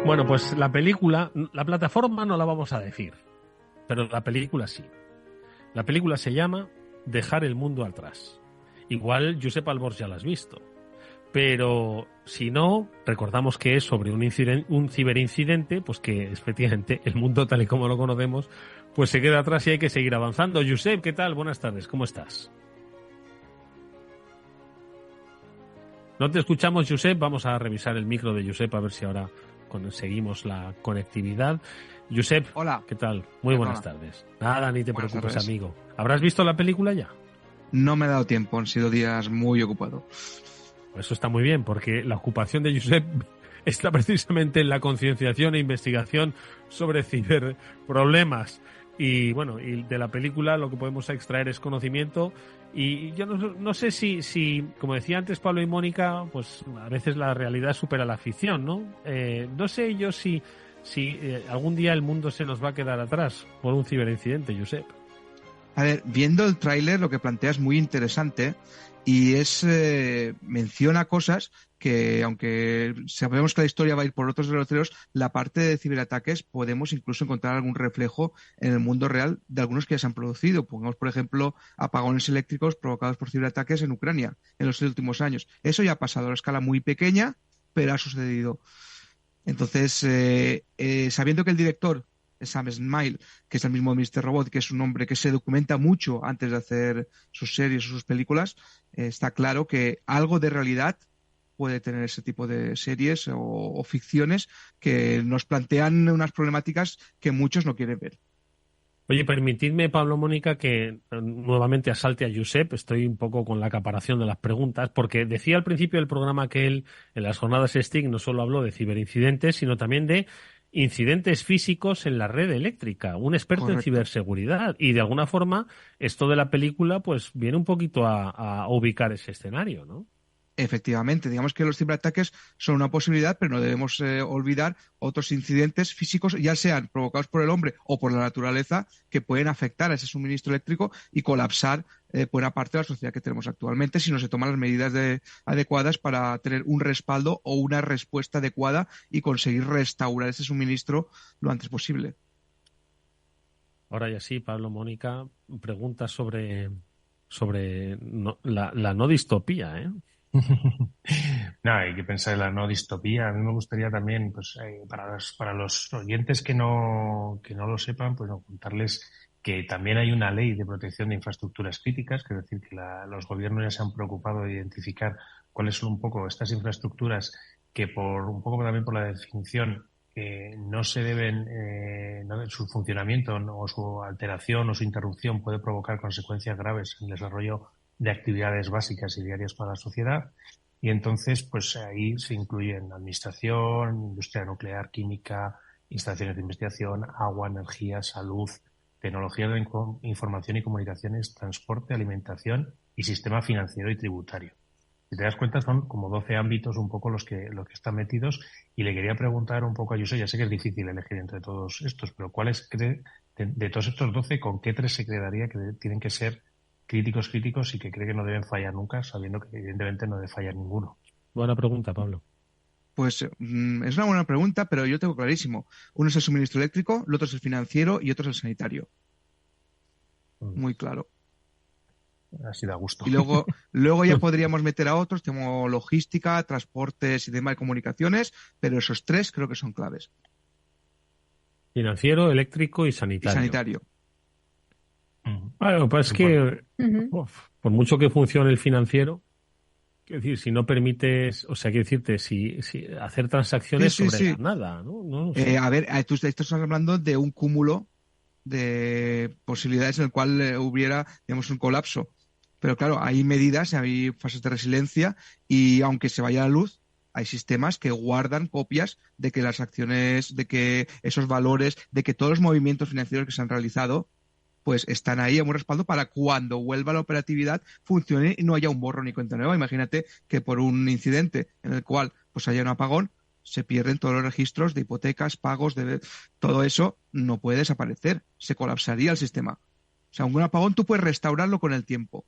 Bueno, pues la película, la plataforma no la vamos a decir, pero la película sí. La película se llama Dejar el mundo atrás. Igual Josep Albors ya la has visto, pero si no, recordamos que es sobre un ciberincidente, pues que efectivamente el mundo tal y como lo conocemos, pues se queda atrás y hay que seguir avanzando. Josep, ¿qué tal? Buenas tardes, ¿cómo estás? No te escuchamos, Josep. Vamos a revisar el micro de Josep a ver si ahora conseguimos la conectividad. Josep, Hola. ¿qué tal? Muy buenas Perdona. tardes. Nada, ni te Buenas preocupes, tardes. amigo. ¿Habrás visto la película ya? No me ha dado tiempo, han sido días muy ocupados. Eso está muy bien, porque la ocupación de Josep está precisamente en la concienciación e investigación sobre ciberproblemas. Y bueno, y de la película lo que podemos extraer es conocimiento. Y yo no sé si, como decía antes Pablo y Mónica, pues a veces la realidad supera la ficción, ¿no? No sé yo si algún día el mundo se nos va a quedar atrás por un ciberincidente, Josep. A ver, viendo el tráiler lo que plantea es muy interesante y menciona cosas que, aunque sabemos que la historia va a ir por otros derroteros, la parte de ciberataques podemos incluso encontrar algún reflejo en el mundo real de algunos que ya se han producido. Pongamos, por ejemplo, apagones eléctricos provocados por ciberataques en Ucrania en los últimos años. Eso ya ha pasado a una escala muy pequeña, pero ha sucedido. Entonces, sabiendo que el director es Sam Esmail, que es el mismo de Mr. Robot, que es un hombre que se documenta mucho antes de hacer sus series o sus películas, está claro que algo de realidad puede tener ese tipo de series o ficciones que nos plantean unas problemáticas que muchos no quieren ver. Oye, permitidme, Pablo, Mónica, que nuevamente asalte a Josep. Estoy un poco con la acaparación de las preguntas, porque decía al principio del programa que él, en las jornadas STIC, no solo habló de ciberincidentes, sino también de incidentes físicos en la red eléctrica, un experto en Correcto. ciberseguridad. Y de alguna forma, esto de la película, pues viene un poquito a ubicar ese escenario, ¿no? Efectivamente, digamos que los ciberataques son una posibilidad, pero no debemos olvidar otros incidentes físicos, ya sean provocados por el hombre o por la naturaleza, que pueden afectar a ese suministro eléctrico y colapsar buena parte de la sociedad que tenemos actualmente si no se toman las medidas adecuadas para tener un respaldo o una respuesta adecuada y conseguir restaurar ese suministro lo antes posible. Ahora ya sí, Pablo, Mónica, preguntas sobre la no distopía, ¿eh? No, hay que pensar en la no distopía. A mí me gustaría también, pues, para los oyentes que no lo sepan, pues no, contarles que también hay una ley de protección de infraestructuras críticas, que es decir, que los gobiernos ya se han preocupado de identificar cuáles son un poco estas infraestructuras que por un poco también por la definición no se deben, su funcionamiento o su alteración o su interrupción puede provocar consecuencias graves en el desarrollo de actividades básicas y diarias para la sociedad. Y entonces, pues ahí se incluyen administración, industria nuclear, química, instalaciones de investigación, agua, energía, salud, tecnología de información y comunicaciones, transporte, alimentación y sistema financiero y tributario. Si te das cuenta, son como 12 ámbitos un poco los que están metidos. Y le quería preguntar un poco a José, ya sé que es difícil elegir entre todos estos, pero ¿cuáles cree, de todos estos 12, con qué tres se quedaría que tienen que ser críticos y que cree que no deben fallar nunca, sabiendo que evidentemente no debe fallar ninguno? Buena pregunta, Pablo. Pues es una buena pregunta, pero yo tengo clarísimo. Uno es el suministro eléctrico, el otro es el financiero y otro es el sanitario. Muy claro. Así da gusto. Y luego ya podríamos meter a otros, como logística, transportes y demás comunicaciones, pero esos tres creo que son claves. Financiero, eléctrico y Y sanitario. sanitario. Bueno, pues es que por mucho que funcione el financiero, quiero decir, si no permites, o sea, quiero decirte, si hacer transacciones Sí, sobre la sí. nada, ¿no? No sé. A ver, tú estás hablando de un cúmulo de posibilidades en el cual hubiera, digamos, un colapso. Pero claro, hay medidas, hay fases de resiliencia y aunque se vaya la luz, hay sistemas que guardan copias de que las acciones, de que esos valores, de que todos los movimientos financieros que se han realizado, pues están ahí a un respaldo para cuando vuelva la operatividad funcione y no haya un borrón ni cuenta nueva. Imagínate que por un incidente en el cual pues haya un apagón, se pierden todos los registros de hipotecas, pagos, de todo eso no puede desaparecer, se colapsaría el sistema. O sea, un apagón tú puedes restaurarlo con el tiempo,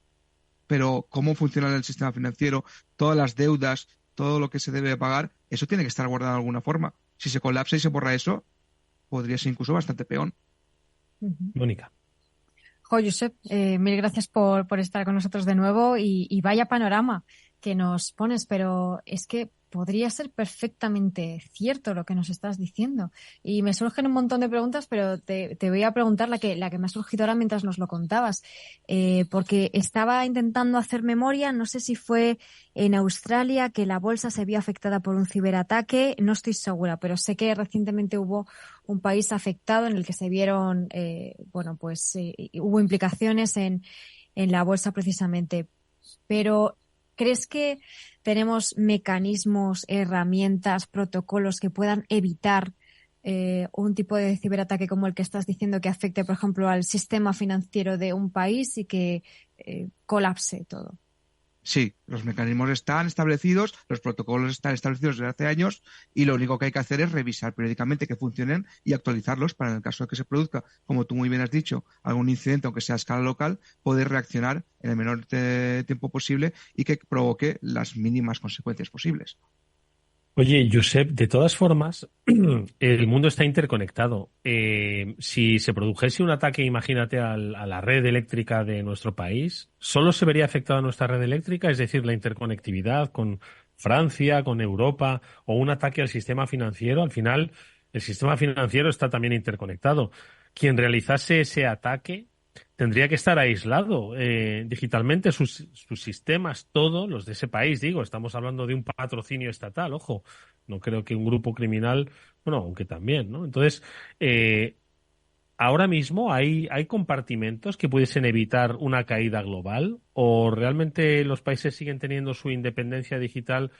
pero cómo funciona el sistema financiero, todas las deudas, todo lo que se debe pagar, eso tiene que estar guardado de alguna forma. Si se colapsa y se borra eso, podría ser incluso bastante peor. Mónica. Jo, Josep, mil gracias por estar con nosotros de nuevo y vaya panorama que nos pones, pero es que podría ser perfectamente cierto lo que nos estás diciendo. Y me surgen un montón de preguntas, pero te voy a preguntar la que me ha surgido ahora mientras nos lo contabas. Porque estaba intentando hacer memoria, no sé si fue en Australia que la bolsa se vio afectada por un ciberataque, no estoy segura, pero sé que recientemente hubo un país afectado en el que se vieron, hubo implicaciones en la bolsa precisamente. Pero ¿crees que tenemos mecanismos, herramientas, protocolos que puedan evitar un tipo de ciberataque como el que estás diciendo que afecte, por ejemplo, al sistema financiero de un país y que colapse todo? Sí, los mecanismos están establecidos, los protocolos están establecidos desde hace años y lo único que hay que hacer es revisar periódicamente que funcionen y actualizarlos para en el caso de que se produzca, como tú muy bien has dicho, algún incidente, aunque sea a escala local, poder reaccionar en el menor tiempo posible y que provoque las mínimas consecuencias posibles. Oye, Josep, de todas formas, el mundo está interconectado. Si se produjese un ataque, imagínate, a la red eléctrica de nuestro país, ¿solo se vería afectada nuestra red eléctrica? Es decir, la interconectividad con Francia, con Europa, o un ataque al sistema financiero. Al final, el sistema financiero está también interconectado. Quien realizase ese ataque tendría que estar aislado digitalmente, sus sistemas, todos los de ese país, digo, estamos hablando de un patrocinio estatal, ojo, no creo que un grupo criminal, bueno, aunque también, ¿no? Entonces, ahora mismo hay compartimentos que pudiesen evitar una caída global, o realmente los países siguen teniendo su independencia digital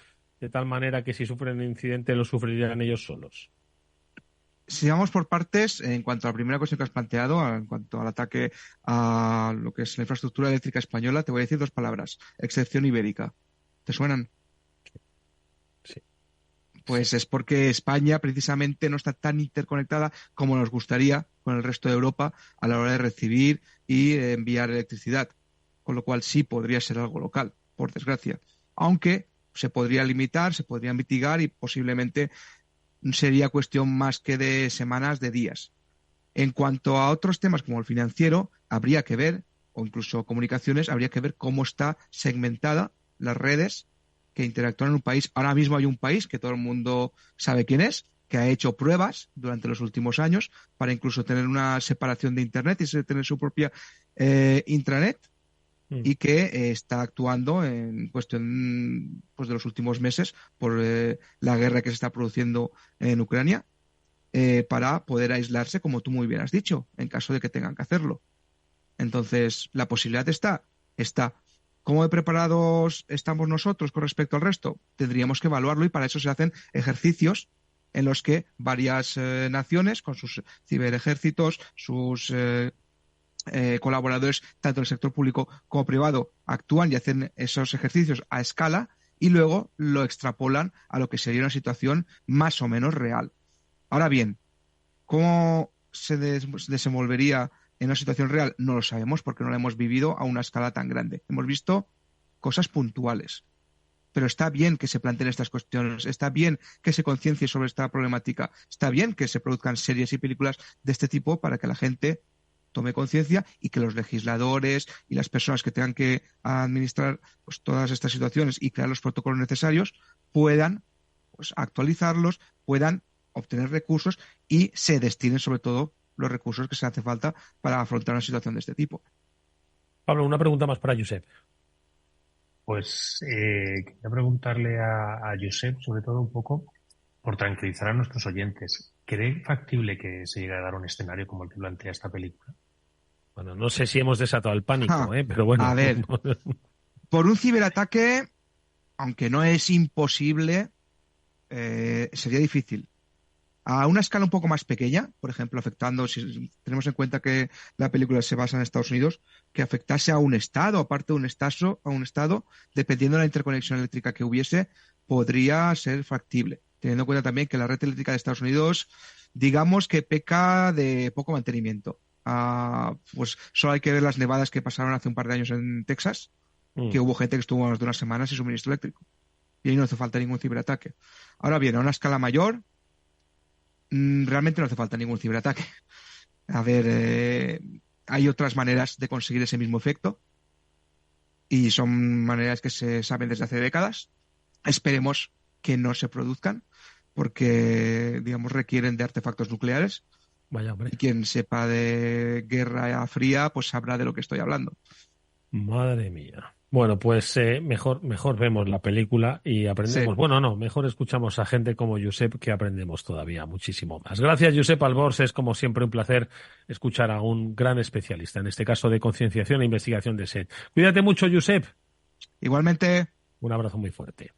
de tal manera que si sufren un incidente lo sufrirían ellos solos. Si vamos por partes, en cuanto a la primera cuestión que has planteado, en cuanto al ataque a lo que es la infraestructura eléctrica española, te voy a decir dos palabras: excepción ibérica. ¿Te suenan? Sí. Pues es porque España precisamente no está tan interconectada como nos gustaría con el resto de Europa a la hora de recibir y enviar electricidad. Con lo cual sí podría ser algo local, por desgracia. Aunque se podría limitar, se podría mitigar y posiblemente sería cuestión más que de semanas, de días. En cuanto a otros temas como el financiero, habría que ver, o incluso comunicaciones, habría que ver cómo está segmentada las redes que interactúan en un país. Ahora mismo hay un país que todo el mundo sabe quién es, que ha hecho pruebas durante los últimos años para incluso tener una separación de Internet y tener su propia intranet, y que está actuando en cuestión pues, de los últimos meses por la guerra que se está produciendo en Ucrania, para poder aislarse, como tú muy bien has dicho, en caso de que tengan que hacerlo. Entonces, la posibilidad está. ¿Cómo de preparados estamos nosotros con respecto al resto? Tendríamos que evaluarlo y para eso se hacen ejercicios en los que varias naciones, con sus ciberejércitos, sus colaboradores, tanto en el sector público como privado, actúan y hacen esos ejercicios a escala y luego lo extrapolan a lo que sería una situación más o menos real. Ahora bien, ¿cómo se desenvolvería en una situación real? No lo sabemos porque no la hemos vivido a una escala tan grande. Hemos visto cosas puntuales. Pero está bien que se planteen estas cuestiones, está bien que se conciencie sobre esta problemática, está bien que se produzcan series y películas de este tipo para que la gente tome conciencia y que los legisladores y las personas que tengan que administrar pues, todas estas situaciones y crear los protocolos necesarios puedan pues, actualizarlos, puedan obtener recursos y se destinen sobre todo los recursos que se hace falta para afrontar una situación de este tipo. Pablo, una pregunta más para Josep. Pues quería preguntarle a Josep, sobre todo un poco, por tranquilizar a nuestros oyentes. ¿Cree factible que se llegue a dar un escenario como el que plantea esta película? Bueno, no sé si hemos desatado el pánico, pero bueno. A ver, por un ciberataque, aunque no es imposible, sería difícil. A una escala un poco más pequeña, por ejemplo, afectando, si tenemos en cuenta que la película se basa en Estados Unidos, que afectase a un estado, aparte de a un estado, dependiendo de la interconexión eléctrica que hubiese, podría ser factible. Teniendo en cuenta también que la red eléctrica de Estados Unidos, digamos que peca de poco mantenimiento. Pues solo hay que ver las nevadas que pasaron hace un par de años en Texas, que hubo gente que estuvo más de unas semanas sin suministro eléctrico. Y ahí no hace falta ningún ciberataque. Ahora bien, a una escala mayor, realmente no hace falta ningún ciberataque. A ver, hay otras maneras de conseguir ese mismo efecto y son maneras que se saben desde hace décadas. Esperemos que no se produzcan porque, digamos, requieren de artefactos nucleares. Vaya, hombre. Y quien sepa de Guerra Fría, pues sabrá de lo que estoy hablando. Madre mía. Bueno, pues mejor vemos la película y aprendemos. Sí. Bueno, no, mejor escuchamos a gente como Josep, que aprendemos todavía muchísimo más. Gracias, Josep Albors. Es como siempre un placer escuchar a un gran especialista, en este caso de concienciación e investigación de SET. Cuídate mucho, Josep. Igualmente. Un abrazo muy fuerte.